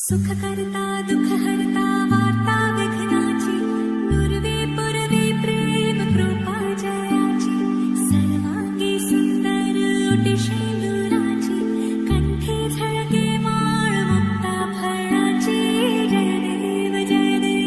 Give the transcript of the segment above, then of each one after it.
सुख करता दुख हरता वार्ता विघ्नाची दुर्वे पुरवे प्रेम कृपा जयाची सर्वांगी सुंदर ओटी शेंदुराची कंठी झळके माळ मुक्ता फळाची जय देव जय देव.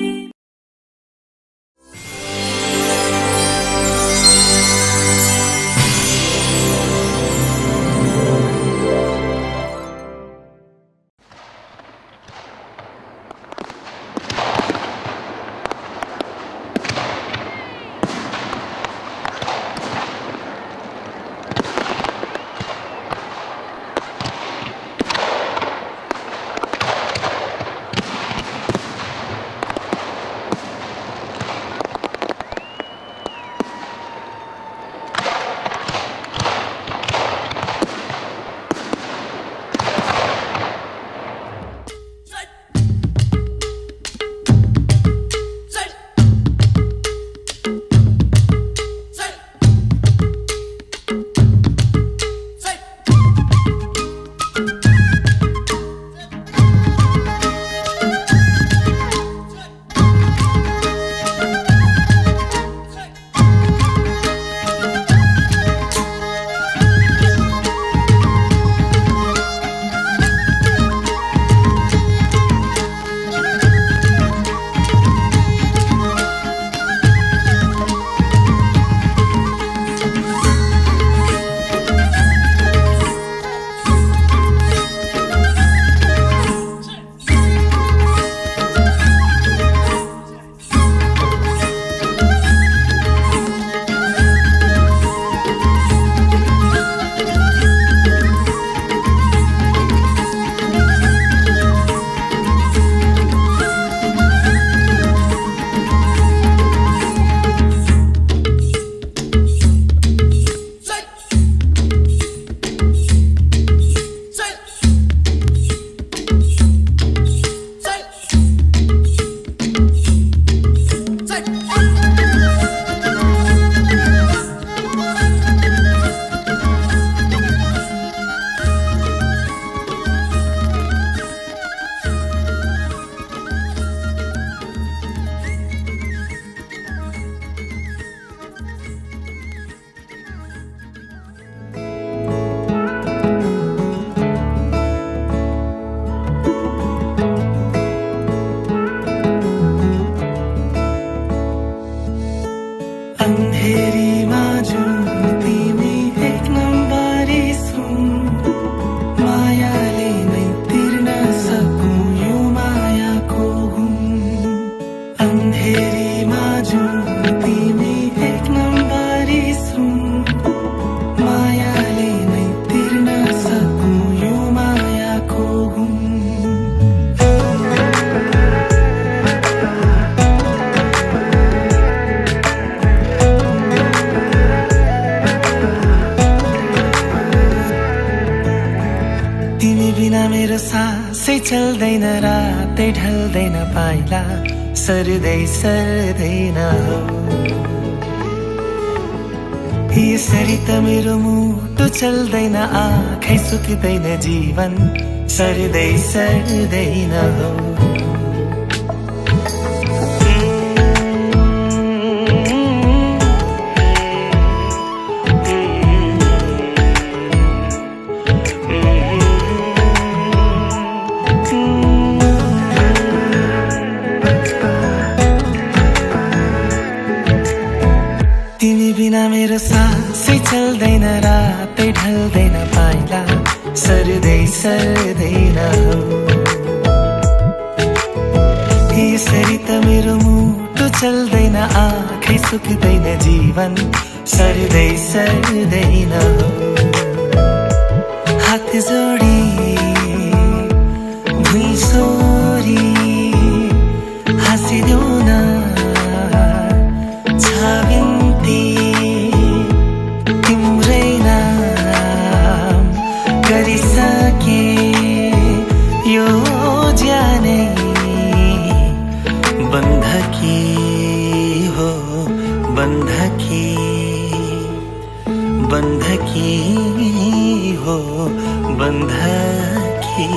अंधेरीमा जुन तिमी एक नम्बरी सुन मायाले नै तिर्न सकौँ यो मायाको गुण. अंधेरीमा जुन तिमी एक नम्बरी सुन मायाले नै तिर्न सकौँ यो मायाको गुण. तिमी बिना मेरो सासै चल्दैन रातै ढल्दैन पाइला सर्दै सर्दैन हो. यसरी त मेरो मुटु चल्दैन आँखै सुक्दैन जीवन सर्दै सर्दैन हो. तिमी बिना मेरो सासै चल्दैन रातै ढल्दैन पाइला सर्दै सर्दैन हो. यसरी त मेरो मुटु चल्दैन आँखै सुक्दैन जीवन सर्दै सर्दैन हो. हात जोडी भुइँ सोरी हाँसिदेऊ न छाबिन्ती तिम्रै नाम गरिसके यो ज्यानै बन्धकी हो बन्धकी बन्धकी हो बन्धकी.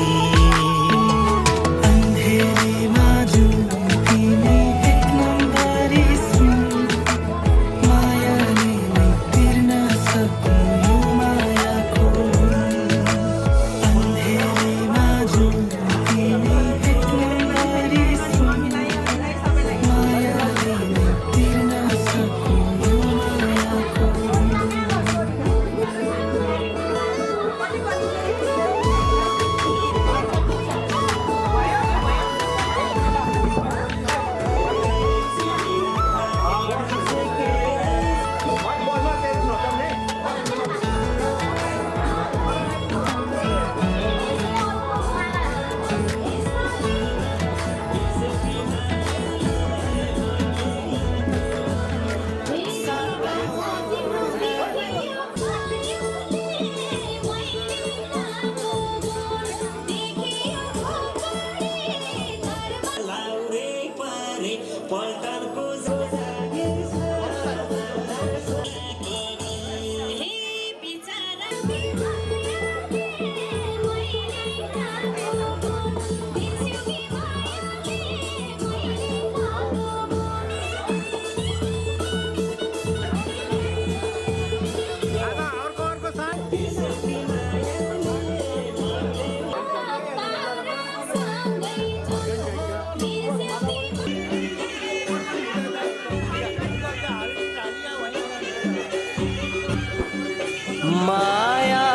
माया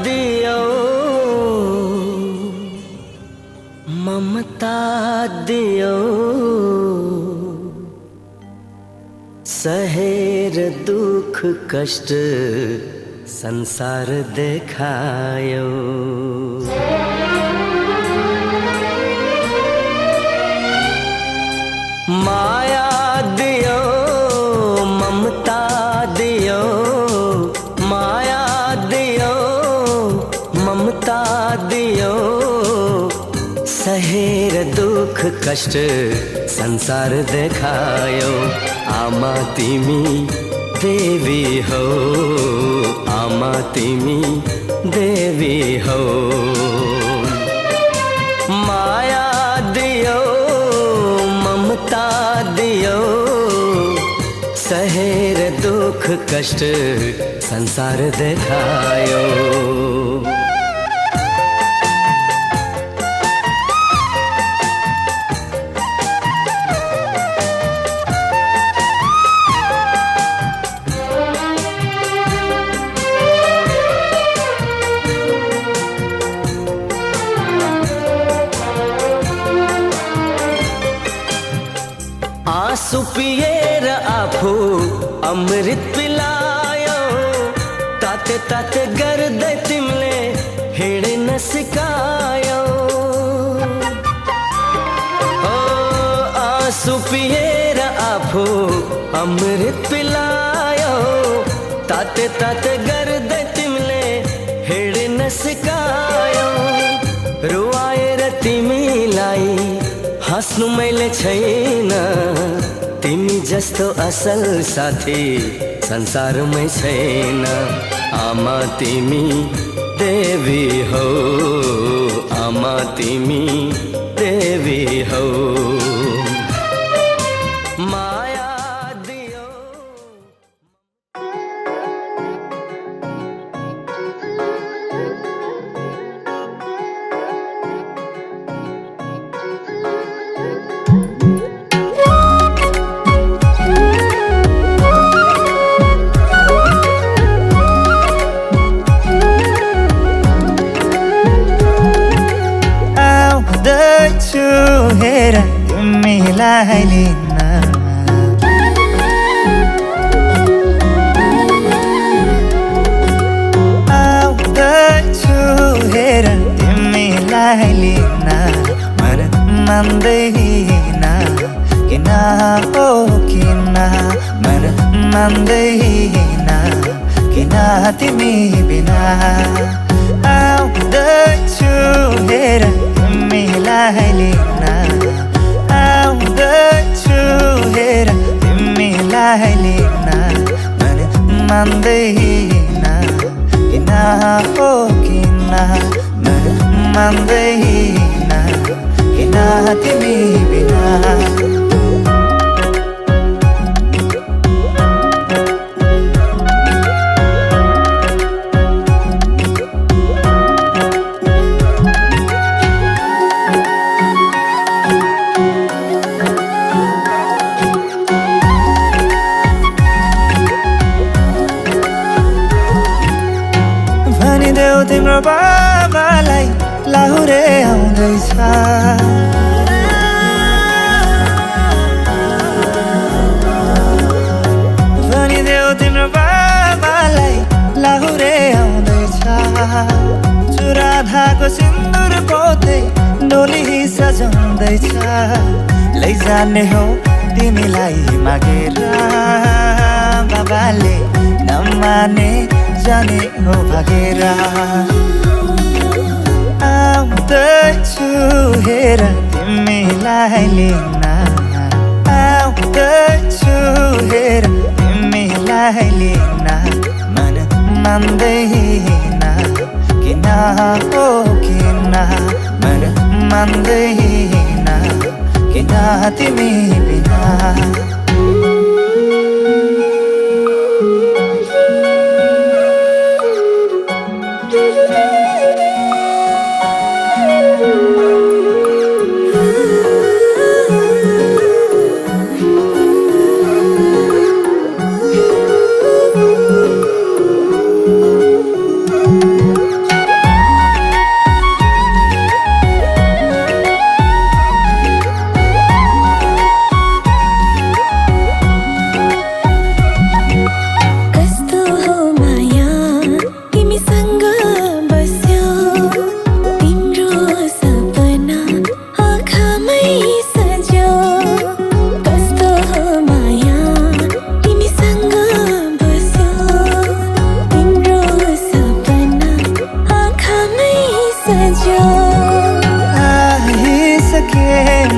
दियो ममता दियो सहेर दुख कष्ट संसार देखायो माया दियो ममता दियो माया दियो ममता दियो सहेर दुख कष्ट संसार देखायो आमा तिमी देवी हो आमा तिमी देवी हो माया दियो ममता दियो सहेर दुख कष्ट संसार देखायो आँसु पिएर आफू अमृत पिलायो ताते ताते गर्दै तिमीले हिँड्न सिकायो ओ आँसु पिएर आफू अमृत पिलायो ताते ताते गर्दै तिमीले हिँड्न सिकायो रुवाएर तिमीलाई हाँस्नु मैले छैन तिमी जस्तो असल साथी संसारमै छैन आमा तिमी देवी हो आमा तिमी देवी हो माया दियो आउँदैछु हेर तिमीलाई लिन आउँदैछु हेर तिमीलाई लिन मन मान्दैन किन हो किन मन मान्दैन किन तिमी बिना आउँदैछु हेर तिमीलाई लिन आउँदैछु हेर तिमीलाई लिन मन मान्दैन किन हो किन मन मान्दैन किन तिमी बिना भनिदेऊ तिम्रो बाबालाई लाहुरे आउँदैछ भनिदेऊ तिम्रो बाबालाई लाहुरे आउँदैछ चुराधाको सिन्दुर पोते डोली सजाउँदैछ लैजाने हो तिमीलाई मागेर बाबाले नमाने जाने हो भागेर आउँदैछु हेर तिमीलाई लिन लिन मन मान्दैन किन हो किन मन मान्दैन किन तिमी बिना कस्तो हो माया तिमीसँग बस्यो तिम्रो सपना आँखामै सज्यो कस्तो हो माया तिमीसँग बस्यो तिम्रो सपना आँखामै सज्यो आइसके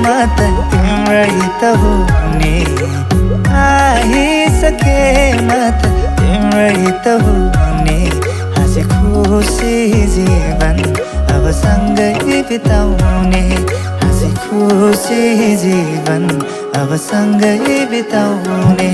म त तिम्रै त हुने आइसके म त तिम्रै त हुने हाँसी खुसी जीवन अब सँगै बिताउने हाँसी खुसी जीवन अब सँगै बिताउने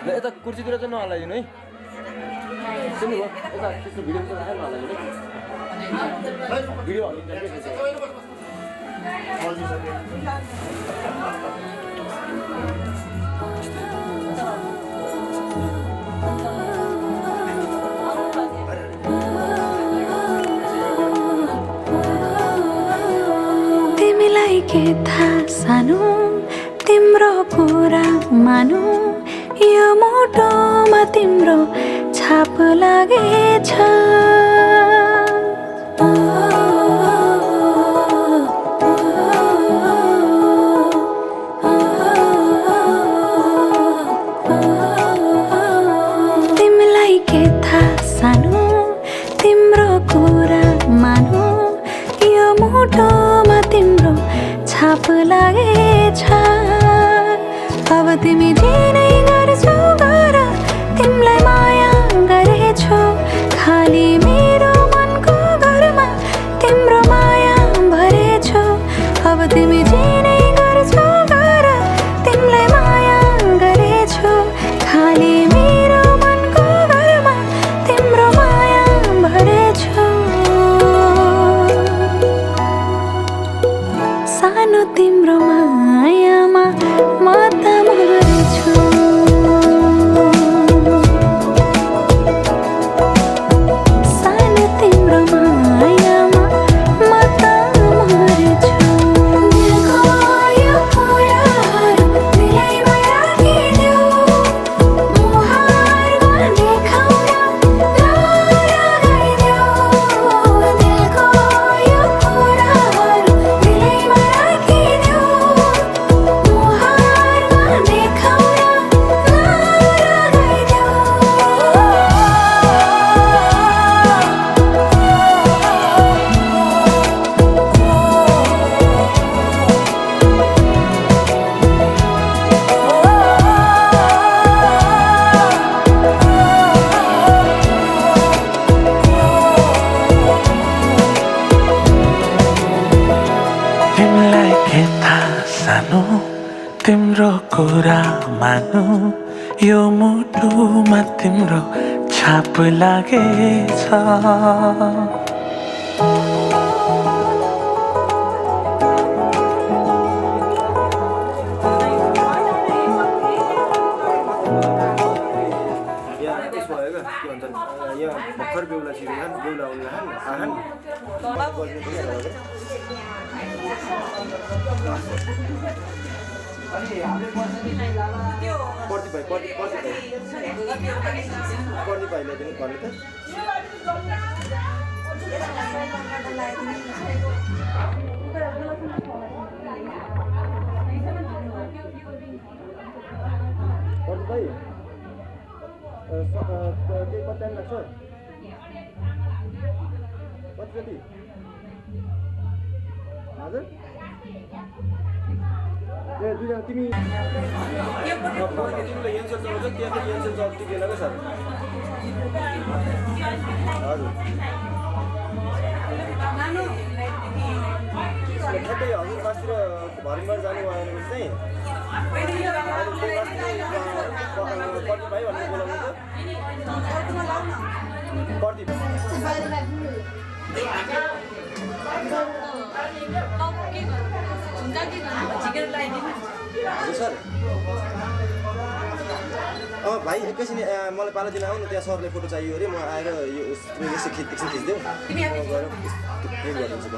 यता कुर्सीतिर चाहिँ नहलाइदिनु है सुन्नु भयो यता त्यस्तो भिडियो चाहिँ नहलाइदिनु भिडियो तिमीलाई के थाहा सानो तिम्रो कुरा मानु यो मुटुमा तिम्रो छाप लागेछ तिमीलाई के थाहा सानो तिम्रो कुरा मानु यो मुटुमा तिम्रो छाप लागेछ अब तिमी जे नै गर्छौ गर तिमीलाई माया गरेछु खाली मेरो मनको घरमा तिम्रो माया भरेछु अब तिमी जे नै गर्छौ गर तिमीलाई माया गरेछु खाली मेरो मनको घरमा तिम्रो माया भरेछु सानो तिम्रो मायामा म त मरेछु सानो तिम्रो मायामा म त मरेछु दिलको यो कुराहरू दिलैमा राखिदेऊ मुहारमा देखाउन नलगाइदेऊ दिलको यो कुराहरू दिलैमा राखिदेऊ मुहारमा देखाउन तिमीलाई के थाहा सानो तिम्रो कुरा मानु यो मुटुमा तिम्रो छाप लागेछ भर्खर बेहुला छिरिहान बेहुला उल्लाहान आहान पर्दी भाइ ल्याइदिनु भन्नु त पर्दी भाइ केही कति टाइम लाग्छ कति कति हजुर ए दुईजना तिमी तिमीलाई एन्सर चलाउँछ त्यहाँ एन्सर चलाउँछ टिकेन क्या सर हजुर ठ्याक्कै हजुर मासतिर भरिङबाट जानुभयो भने चाहिँ पर्दी भाइ भनेर बोलाउनु त पर्दी हजुर सर भाइ एकैछिन मलाई पालादिन आउनु त्यहाँ सरले फोटो चाहियो अरे म आएर यो एकछिन खिचिदेऊ गएर प्रिन्ट गरिदिन्छु ल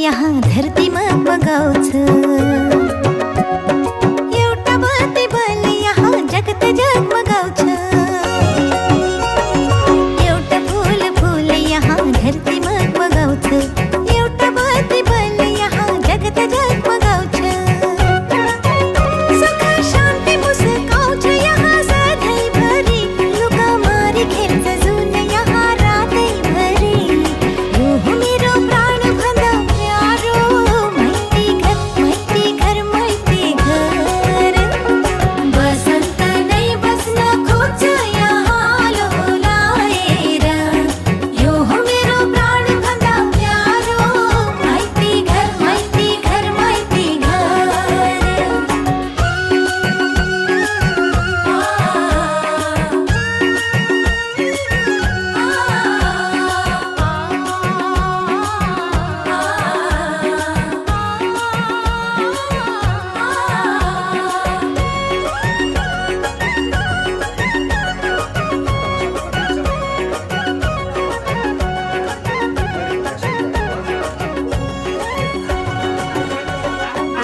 यहाँ धरतीमा बगाउँछ एउटा बत्ती बल यहाँ जगत जगमगाउँछ एउटा फूल फूल यहाँ धरतीमा बगाउँछ एउटा बत्ती बल यहाँ जगत जगमगाउँछ सुख शान्ति मुस्काउँछ यहाँ सधैँभरि लुका मारी खेल्छ जुन यहाँ रातैभरि यो हो मेरो प्राण भन्दा प्यारो मैती घर बसन्त नै बस्न खोज्छ यहाँ लोलाएर यो हो मेरो प्राण भन्दा प्यारो मैती घर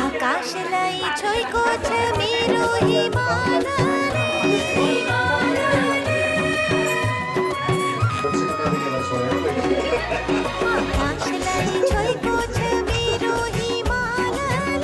आकाशलाई छोएको छ मेरो आकाशलाई छोएको छ मेरो हिमालले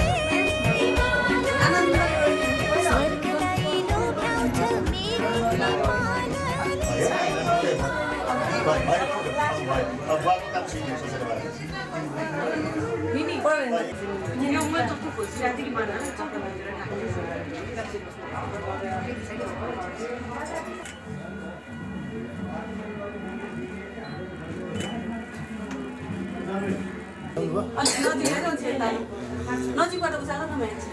स्वर्गलाई लोभ्याउँछ मेरो नजिकबाट उचाल न मान्छे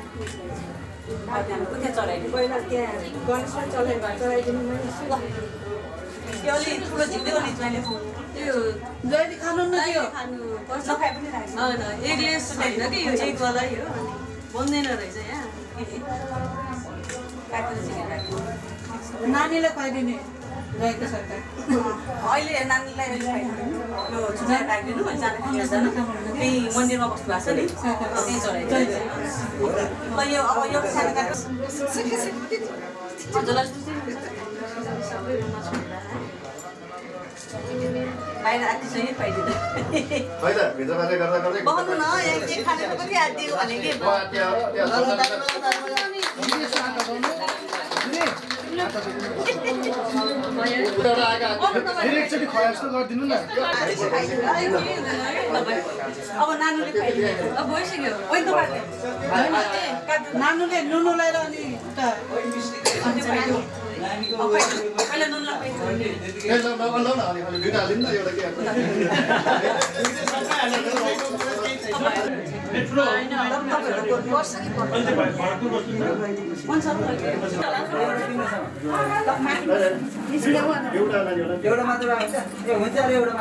त्यहाँ चढाइदिनु पहिला त्यहाँ गणेशलाई चढाइदिनु त्यो अलि ठुलो झिक्दै अलि जहिले त्यो जहिले खानु न त्यो नखाए पनि होइन एक ग्लास होइन कि यो एक गलै हो बन्दैन रहेछ यहाँ नानीलाई खुवाइदिने गएको सरकार अहिले नानीलाई यो छुट्टा राखिदिनु जानु त्यही मन्दिरमा बस्नु भएको छ नि त्यही चढाइदिनु यो अब यो बाहिर आदि चाहिँ पाइदिँदा बस्नु न एक खानेको पनि आदि भने कि अब नानुले खाइदिनु अब भइसक्यो नानुले नुनु लगाएर अनि पहिला नुन एउटा मात्र हुन्छ अरे एउटा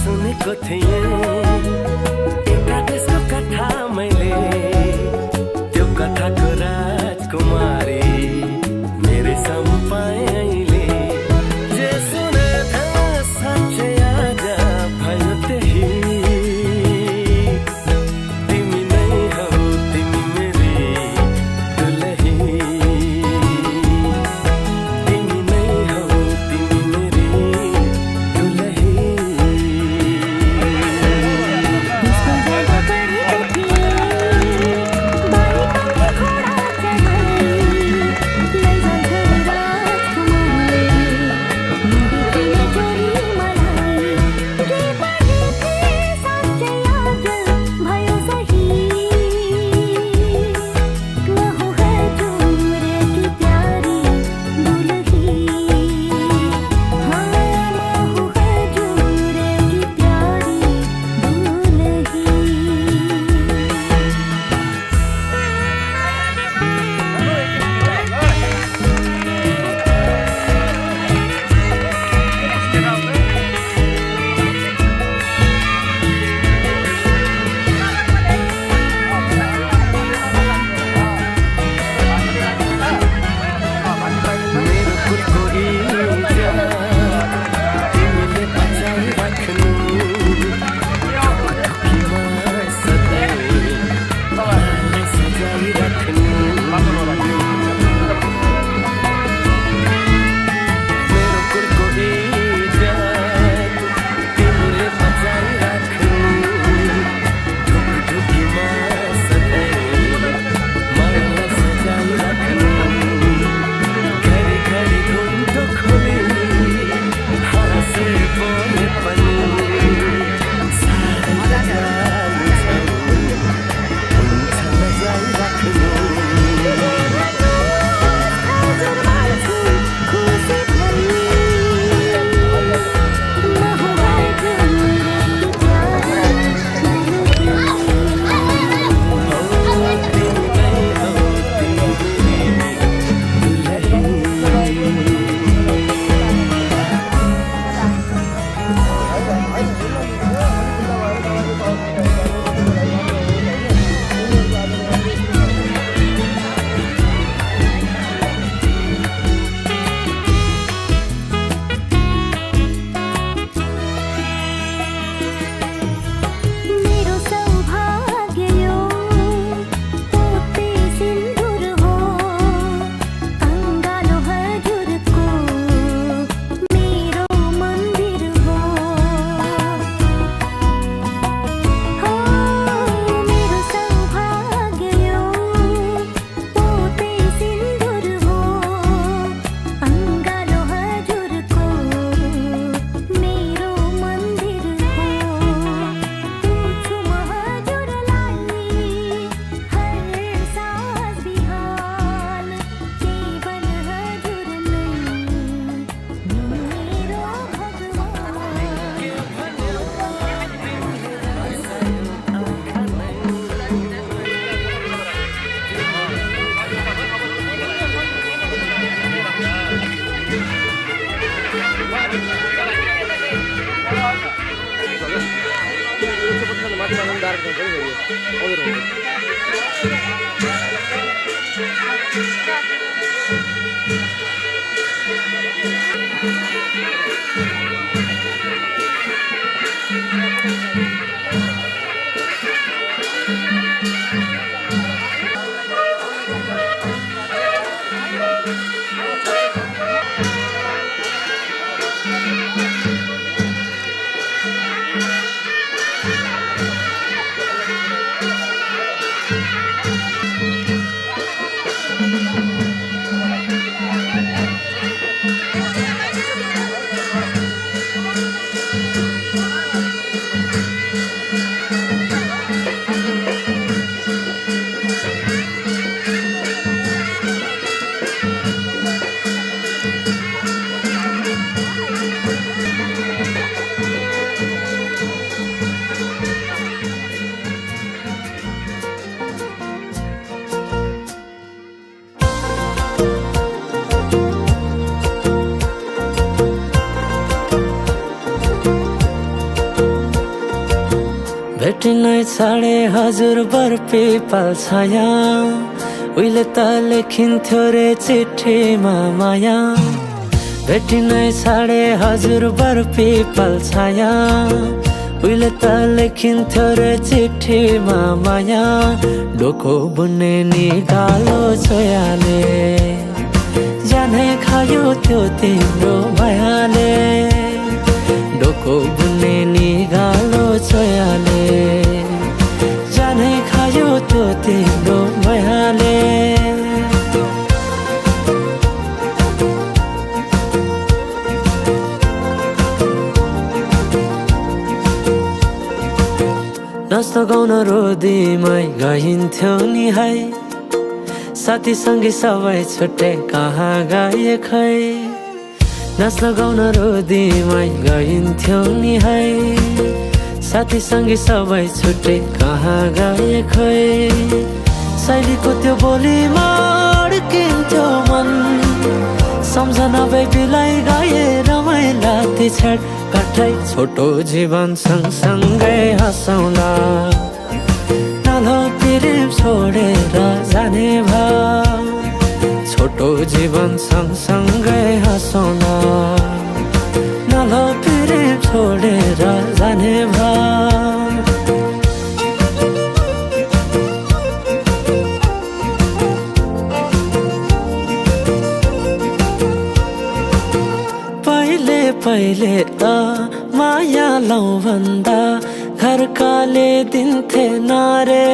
सुनेको थिएँ एका देशको कथा मैले त्यो कथाको राजकुमारी मेरै सम्पाएँ अहिले जे सुने साँच्चै आज भयो त्यही तिमी नै हौ तिमी मेरी दुलही तिमी नै हौ तिमी मेरी दुलही भेटिनै छाडे हजुर बर पिपल छाया उहिले त लेखिन्थ्यो रे चिठीमा माया भेटिनै छाडे हजुर बर पिपल छाया उहिले त लेखिन्थ्यो रे चिठीमा माया डोको बुन्ने निगालो छोयाले जानै खायो त्यो तिम्रो मायाले डोको बुन्ने निगालो छोयाले जानै खायो त्यो तिम्रो मायाले नाच्न गाउन रोदीमै गइन्थ्यो नि है साथीसँगै सबै छुट्टै कहाँ गए खै नाच्न गाउन रोदीमै गइन्थ्यो नि है साथीसँगै सबै छुट्टै कहाँ गए खै शैलीको त्यो बोलीमा अड्किन्थ्यो मन सम्झना बेबीलाई गाए रमाइला ती छेड काठै छोटो जीवन सँगसँगै हँसौँला नालो प्रेम छोडेर जाने भाव छोटो जीवन सँगसँगै हँसौँला नालो प्रेम छोडेर जाने भाव पहिले त माया लौ भन्दा घरकाले दिन्थे नारे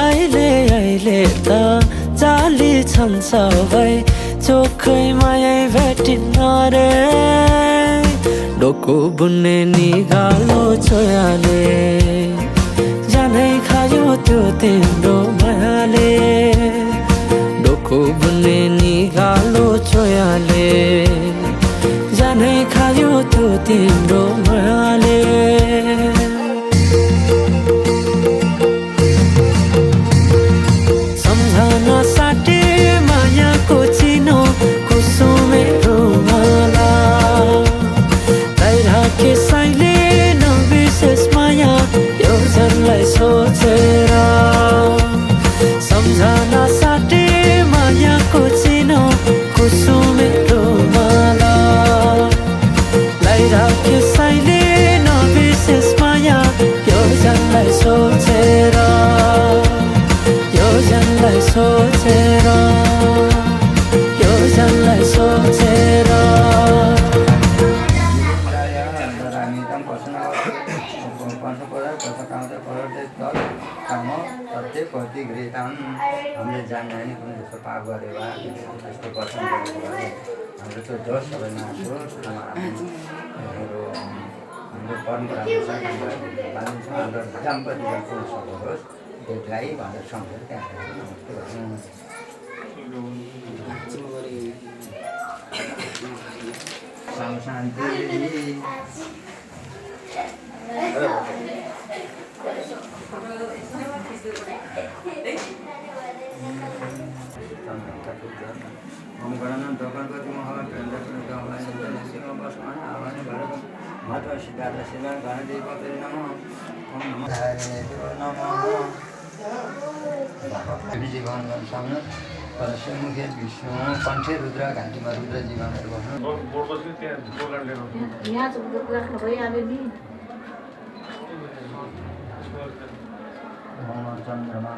अहिले त जाली छन् सबै चोखै माया भेटिन्न रे डोको बुन्ने निगालो छोयाले जानै खायो त्यो तिम्रो मायाले डोको बुन्ने निगालो छोयाले जानै खायो त्यो तिम्रो मायाले सम्झना साटे मायाको चिनो कुसुमे रुमाला राखे साइले नबिर्सेस माया यो जनलाई सोचेर सम्झना साटे मायाको चिनो कुसुमे रुमाला राखे साइले नबिर्सेस माया यो जनलाई सोचेर यो जनलाई सोचेर यो जनलाई सोचेर हामीले जान्दैन कुनै जस्तो पाप गरे वा त्यस्तो गर्छन् हाम्रो त्यो जोस सबैमा होस् हाम्रो परम्परा हाम्रो दाम्पत्य होस् त्यसलाई भनेर सम्झेर त्यहाँ शान्ति चन्द्रका पुत्र ओम गणनं गणपति महागणपति माता सिद्धार्थ शिवा गणदेवते नमः ओम नमः जीवन सामने मुखे विष्णु कण्ठे रुद्र घाँटीमा रुद्र जीवनहरू चन्द्रमा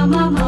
Mama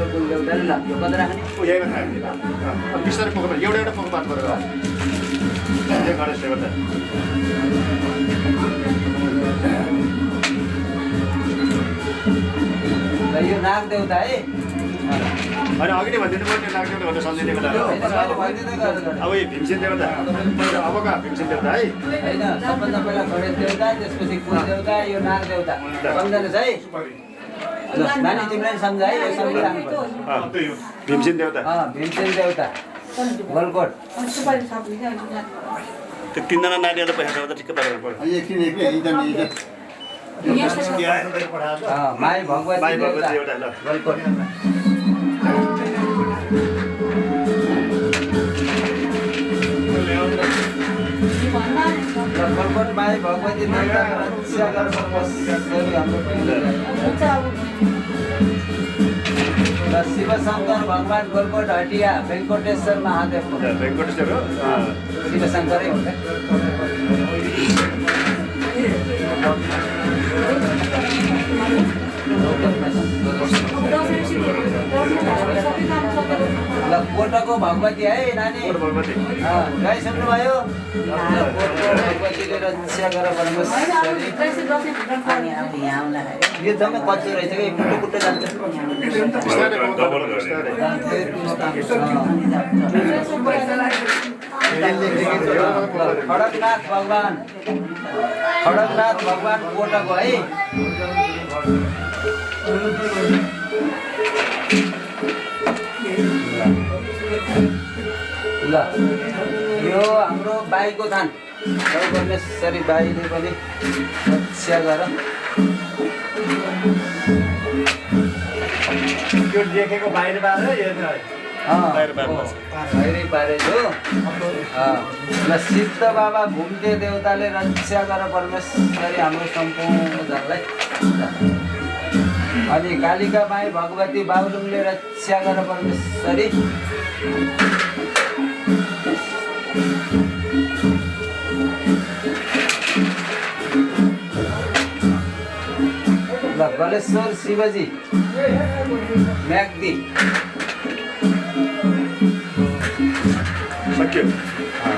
हाम्रो कुल देउताले ल यो कता राख्ने यहीमा खायो बिस्तारै पोको एउटा एउटा पोको बात गरेर गणेश देवता ल यो नाग देउता है होइन अघि नै भनिदिनु पर्ने नाग देवता भनेर सम्झिने बेला अब यो भीमसेन देवता अब कहाँ भीमसेन देवता है होइन सबभन्दा पहिला गणेश देउता त्यसपछि कुल देउता यो नाग देउता सम्झनुहोस् है ल नानी तिमीलाई सम्झ है यो सम्झिराख्नु पर्छ भीमसेन देवता भीमसेन देउता गलकोट त्यो तिनजना नानीहरूलाई पैसा छ ठिक्क पारेर माई भगवती देउता ल गलकोट गलकोट माई भगवती देउता रक्षा गर्नुपर्छ हाम्रो र शिव शङ्कर भगवान गलकोट हटिया वेङ्कटेश्वर महादेव वेङ्कटेश्वर हो शिव शङ्करै हुन्छ ल कोटको भगवती है नानी गाइसक्नुभयो भगवतीले रक्षा गर परमेश्वरी यो जम्मै कच्चो रहेछ कि कुटो कुटो जान्छ खडगनाथ भगवान कोटको है ल यो हाम्रो बाईको थान परमेश्वरी बाईले पनि रक्षा गर त्यो लेखेको बाहिर बाहिरै पारेछु ल सिद्ध बाबा घुम्ते देउताले रक्षा गर परमेश्वरी हाम्रो सम्पूर्ण जनलाई अनि कालिका माई भगवती बाबुलुङले रक्षा गर परमेश्वरी ल गलेश्वर शिवजी म्याग्दी सक्यो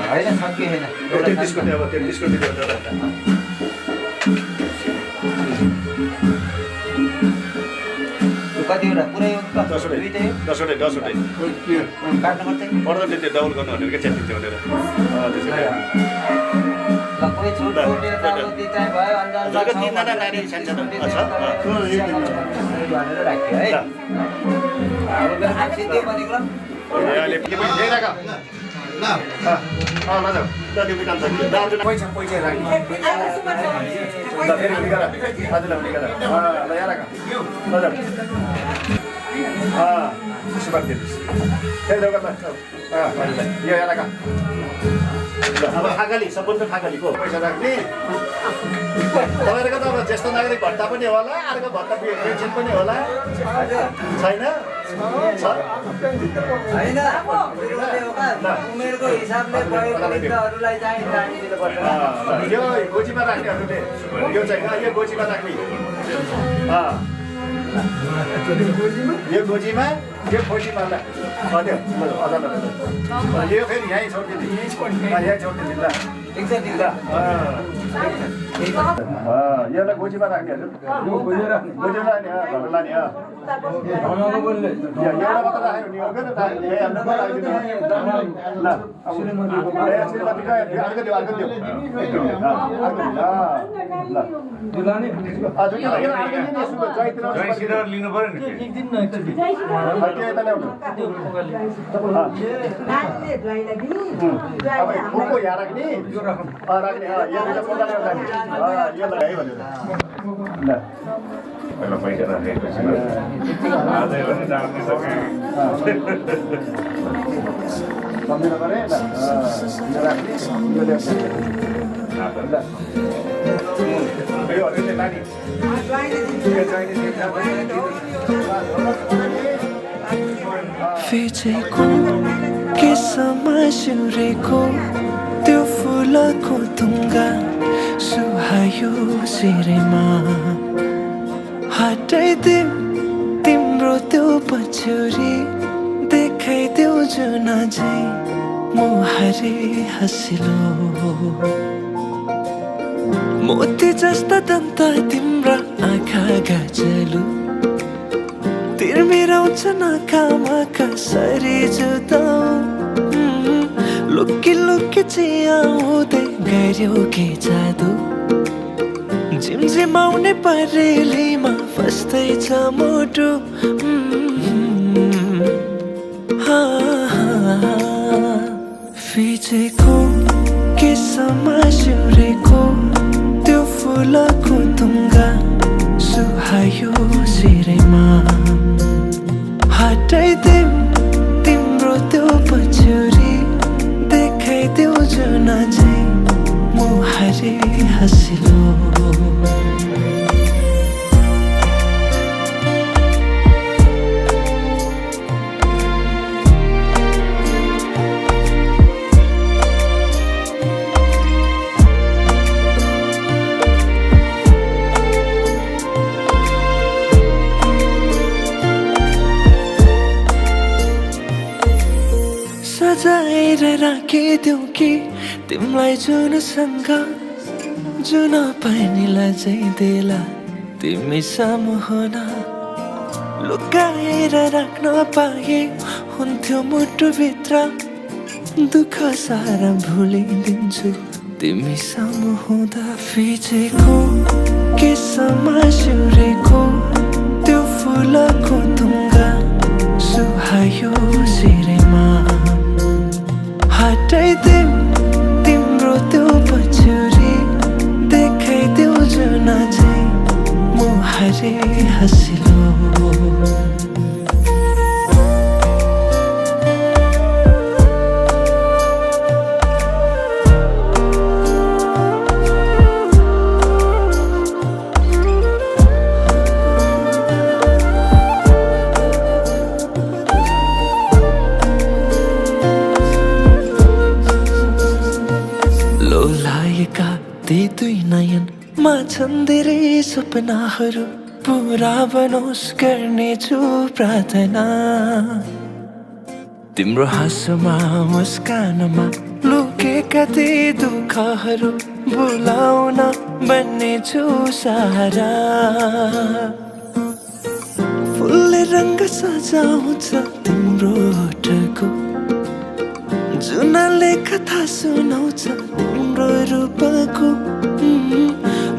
होइन सक्यो होइन 33 को अब 33 को दिनु कतिवटा पुरै हो 10वटै काट्नु पर्छ पर्दा त्यो डबल गर्नु भनेर के च्याटिङ थियो भनेर त्यसैले ल कोही छोटो यताउति चाहिँ भयो अन्जानमा तीनजना नानी सानसानो छ भनेर राख्यो है अब मेरो सिद्धि भनेको अहिले के पनि ल्याइ राख ल ल जाऊ ल त्यो बिटाम छ दाजु पैसा राख्नु ल फेरि उनी गर दाजुलाई उनी गर ल यहाँ राख ल जाऊ सुपार दिनुहोस् फेरि देऊ गर्दा यो यहाँ राख ल अब थाकली सबभन्दा थाकलीको पैसा राख्ने तपाईँहरूको त अब ज्येष्ठ नागरिक भत्ता पनि होला अर्को भत्ता पेन्सन पनि होला छैन होइन उमेरको हिसाबले वयोवृद्धहरूलाई चाहिँ दिनुपर्छ यो गोजीमा राख्नेहरूले यो चाहिँ यो गोजीमा राख्ने यो गोजीमा यो खोजीमा त्यो अदालत यो फेरि यहीँ छोडिदिने यहीँ छोडिदिने ल ठिक छ ठिक छ यसलाई गोजीमा राख्नेहरू गोजीमा लाने घर लाने एउटा मात्र राख्यो नि अर्को ल अर्को दियो लिनु पर्यो नि फुलको यहाँ राख्ने राख्ने यो है भनेर ल पहिला पैसा राखेपछि आजै पनि जान्ने सकेँ सम्झिनु पऱ्यो ल यो राख्ने यो हजुरले नानी फिचेको केसमा सिउरेको त्यो फुलको तुङ्गा सुहायो सिरेमा हटाइदिउँ तिम्रो त्यो पछ्यौरी देखाइदेऊ जुन झै मुहारी हँसिलो मोती जस्ता दन्त तिम्रा आँखा गजलु तिर्मिराउँछ नाकामा कसरी जुदाउ लुकी लुकी चियाउँदै गऱ्यौ के जादु झिमझिमाउने परेलीमा फस्दैछ मुटु फिचेको केसमा सिउरेको त्यो फुलको तुङ्गा सुहायो सिरैमा हटाइदेऊ तिम्रो त्यो पछ्यौरी देखाइदेऊ जुन झै मुहारी हँसिलो सजाएर राखिदेऊ कि तिमीलाई जुनसँग जुन पानीलाई चाहिँ देला तिमी सामु हुन लुकाएर राख्न पाए हुन्थ्यो मुटुभित्र दुःख सारा भुलिदिन्छु तिमी सामु हुँदा फिचेको केसमा सिउरेको त्यो फुलको तुङ्गा सुहायो सिरैमा हटाइदेऊ तिम्रो त्यो पछ्यौरी देखाइदेऊ जुन झै मुहारी हँसिलो लोलाएका ती दुई नयनमा छन् धेरै सपनाहरू पुरा बनोस् गर्नेछु प्रार्थना तिम्रो हाँसोमा मुस्कानमा लुकेका ती दुःखहरू भुलाउन बन्नेछु सहारा फुलले रङ्ग सजाउँछ तिम्रो ओठको जुनले कथा सुनाउँछ तिम्रो रूपको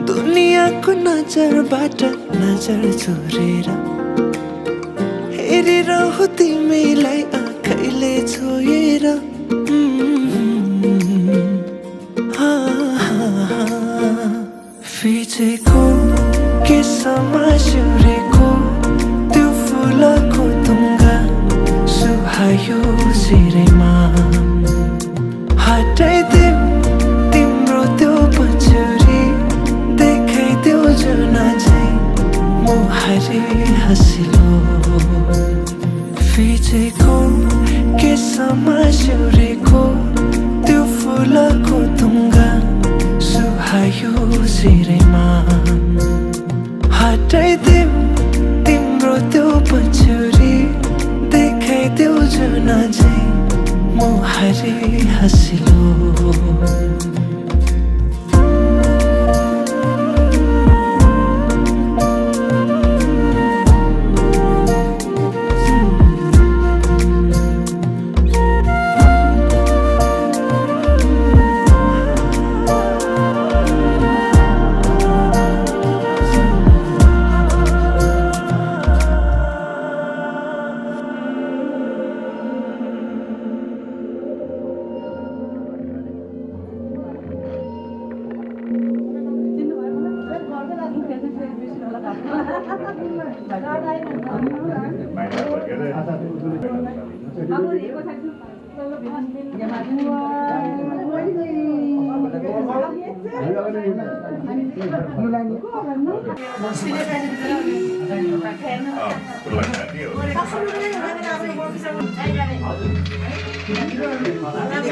दुनियाँको नजरबाट नजर चोरेर हेरिरहु तिमीलाई आँखैले छोएर फिचेको केसमा सिउरेको त्यो फुलको तुङ्गा सुहायो सिरैमा हटाइदेऊ तिम्रो त्यो पछ्यौरी देखाइदेऊ जुन झै मुहारी हँसिलो फिचेको केसमा सिउरेको त्यो फुलको तुङ्गा सुहायो सिरैमा हटाइदेऊ तिम्रो त्यो पछ्यौरी देखाइदेऊ जुन झै मुहारी हँसिलो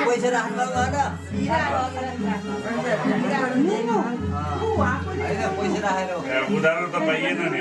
पैसा राख्नु होइन पैसा राखेर उधारो त पाइएन नि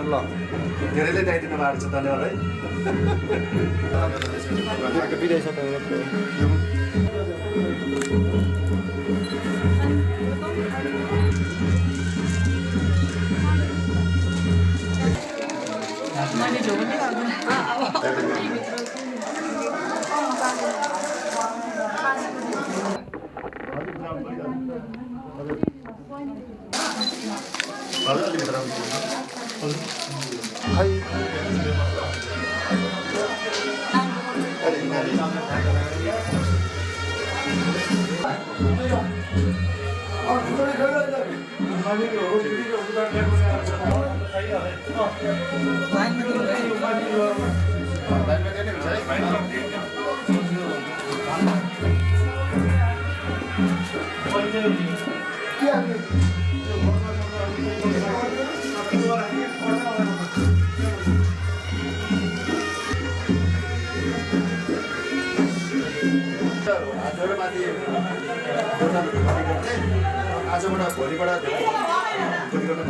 ल धेरैले ल्याइदिनु भएको छ धन्यवाद है विदाय छ आजबाट भोलिबाट भोलि गर्न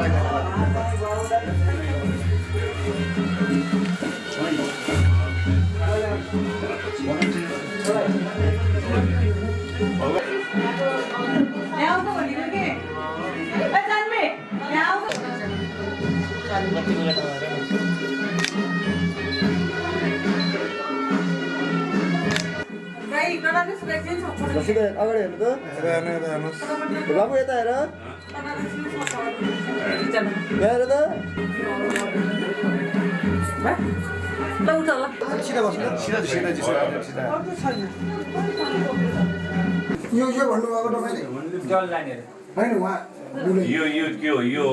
अगाडि हेर्नु त बाबु यता हेर हेर त सिधा बस्नु यो भन्नुभएको तपाईँले होइन उहाँ यो के हो यो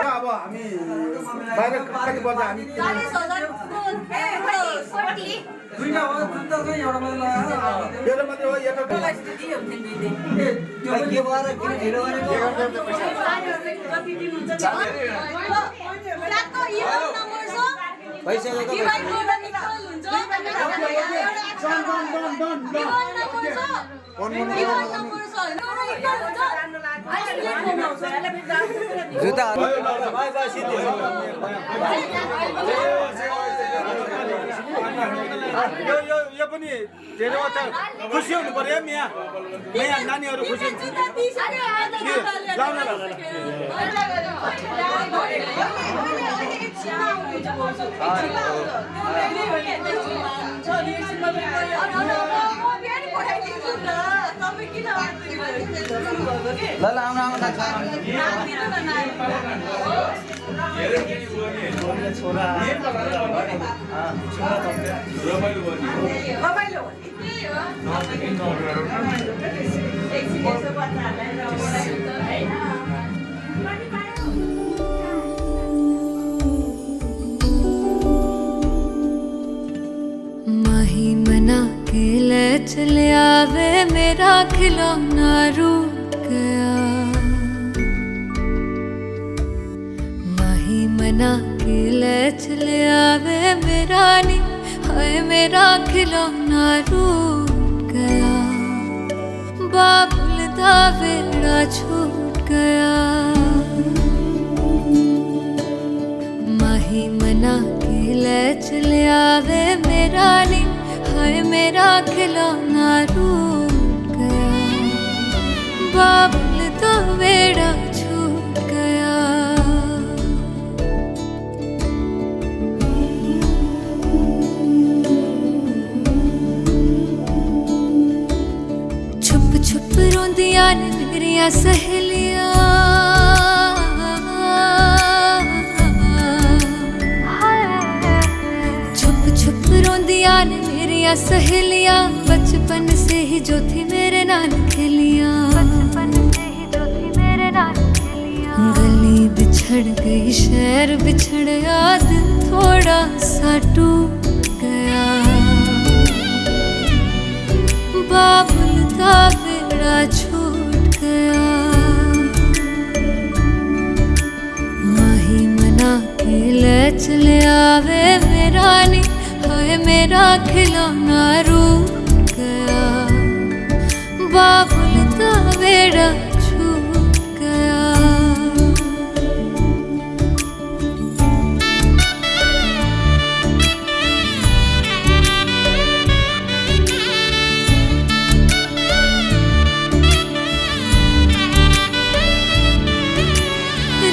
अब हामी बाहिर कति बज्दा हामी दुईटा हो दुईटा चाहिँ एउटा मात्रै हो एउटा के भएर किन ढिलो गरेको यो पनि धेरै खुसी हुनु पर्यो यहाँ नानीहरू खुसी माही मना के ले चले आवे मेरा खिलौना रूठ गया माही मना के ले चले आवे मेरा नी हाय मेरा खिलौना रूठ गया, बाबुल दा वेड़ा छूट गया। माही मना के ले चलिया वे मेरा नी, हाय मेरा खिलौना रूठ गया, बाबुल दा वेड़ा छूट गया। छुप छुप रोंदियां ने मेरिया सहेलियां, छुप छुप रोंदियां ने मेरिया सहेलियां, बचपन से ही जो थी मेरे नाल खेलियां, गली बिछड़ गई शहर बिछड़ गया, दिल थोड़ा सा टूट गया, बाबुल दा वेड़ा छूट गया। माही मना के ले चले आवे मेरा नी, हाय मेरा खिलौना रूठ गया, बाबुल दा वेड़ा छूट गया।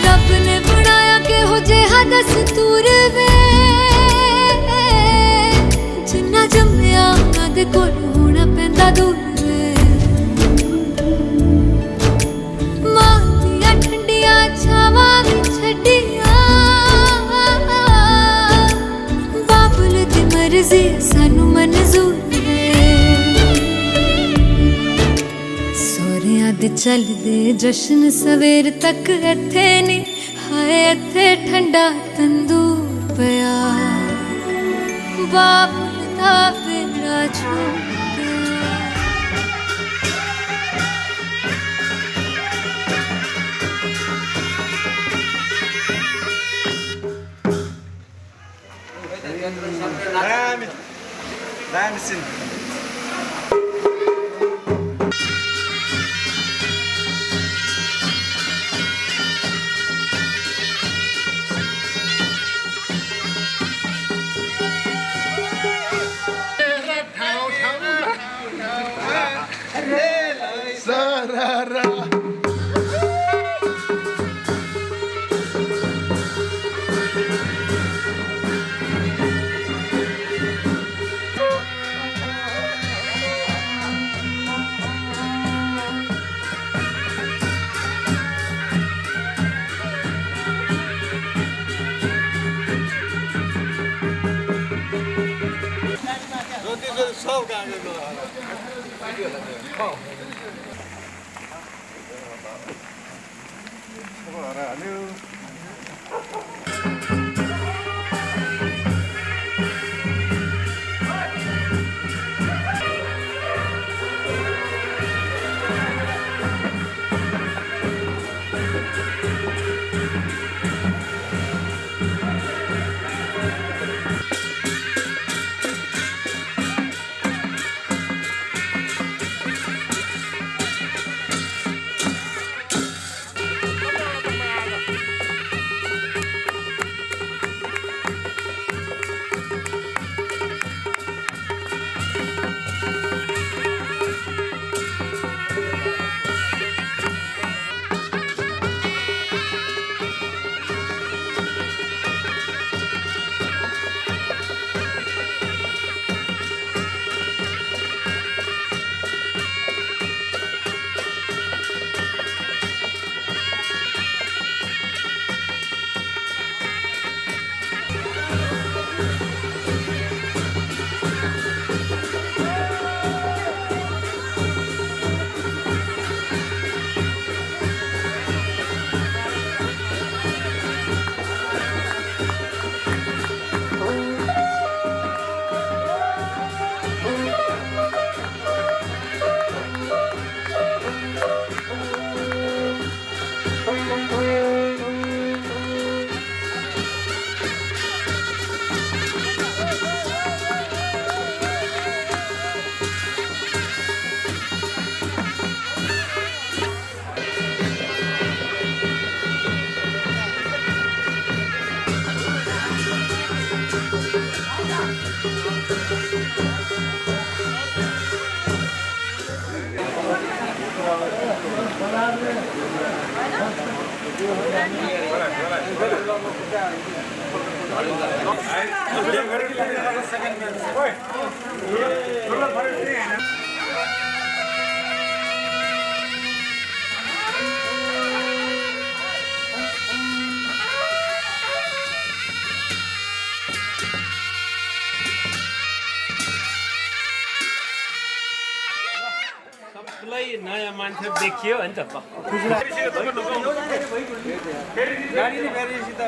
रब ने बनाया के हो जेहा दस्तूर वे, जिन्ना जम्मिया उन्हां दे कोल होना पैंदा दूर वे। मां दियां ठंडियां छावां भी छड्डियां, बाबुल दी मर्जी सानू मंजूर वे। सोहरियां दे चलदे जश्न सवेर तक इत्थे नी, हाय इत्थे ठंडा तंदूर पिया, बाबुल दा वेड़ा छूट गया। Dayan misin? सबलाई नयाँ मान्छे देखियो नि त गाडी नि फेरिसित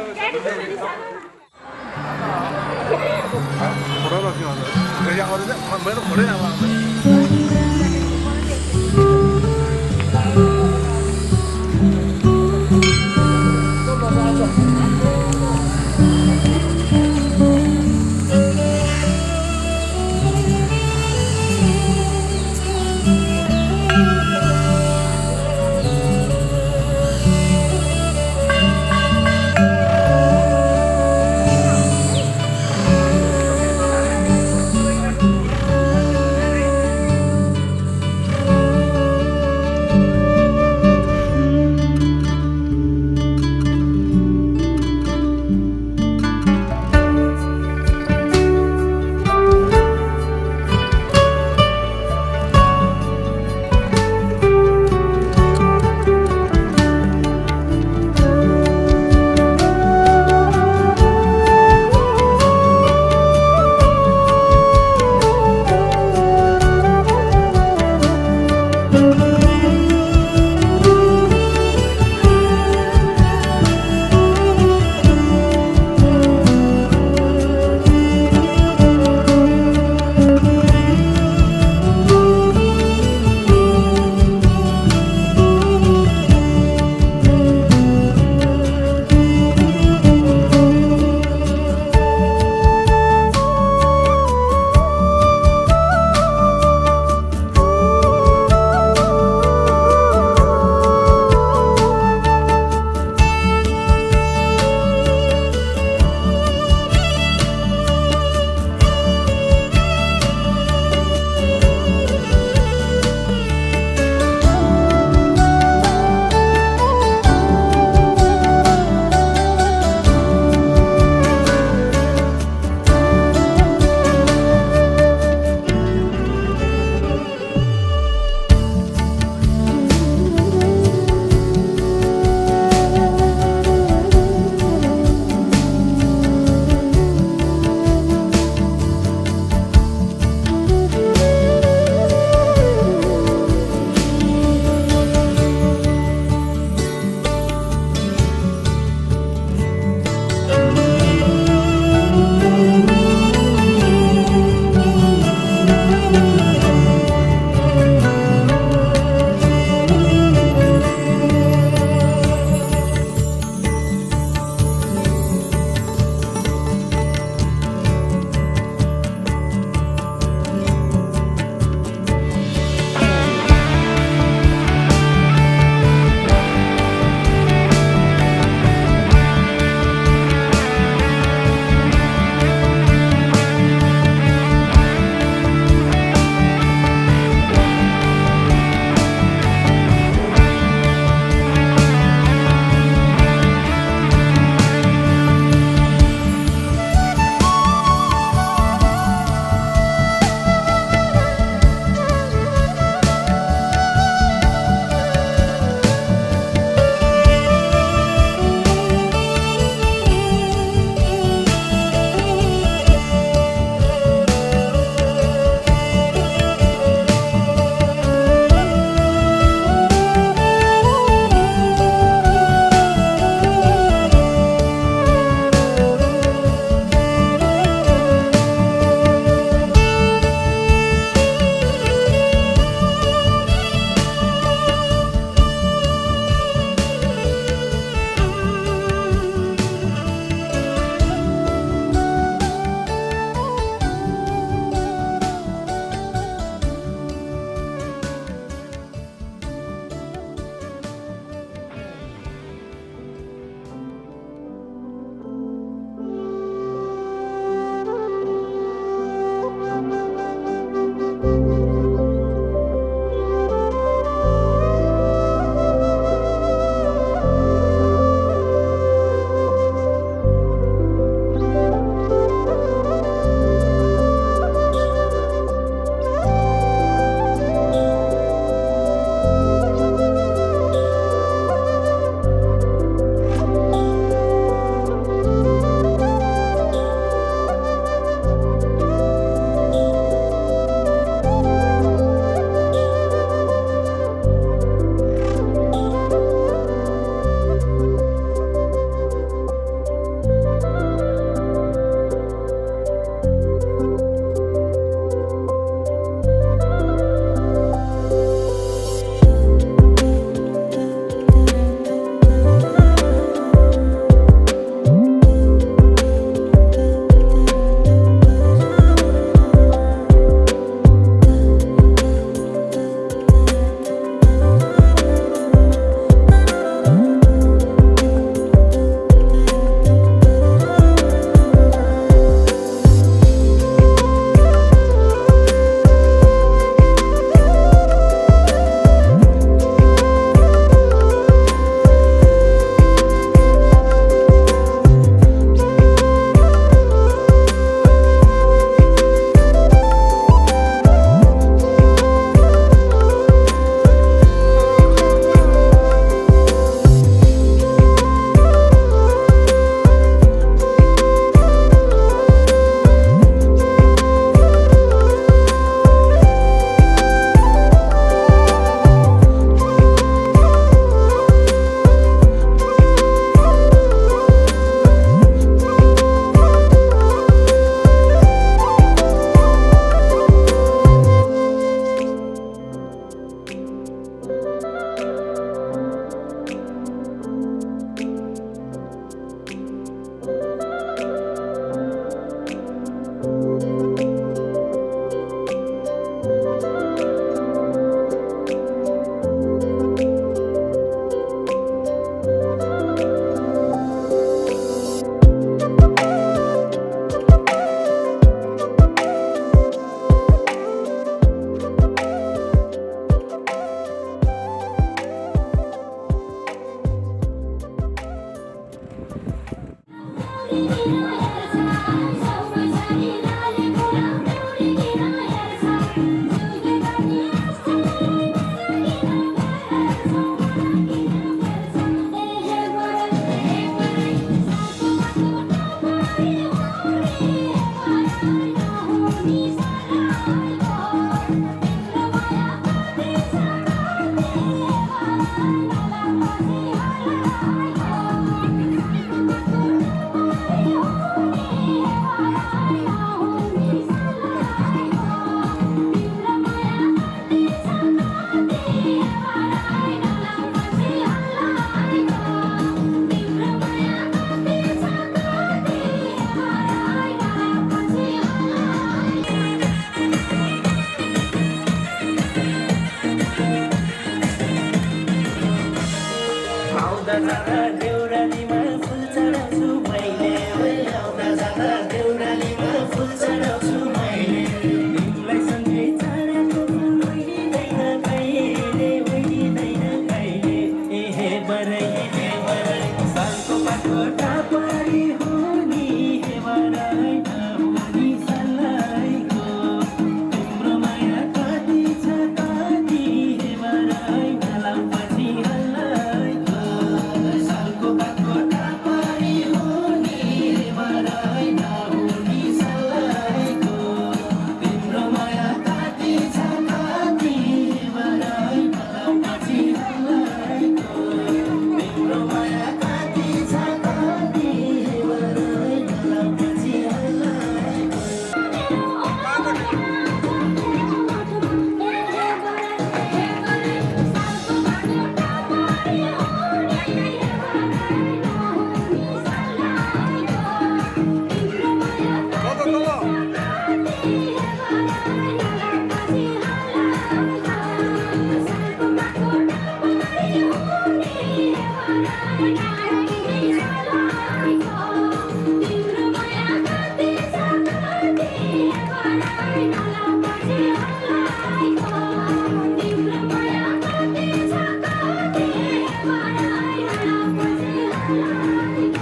नाला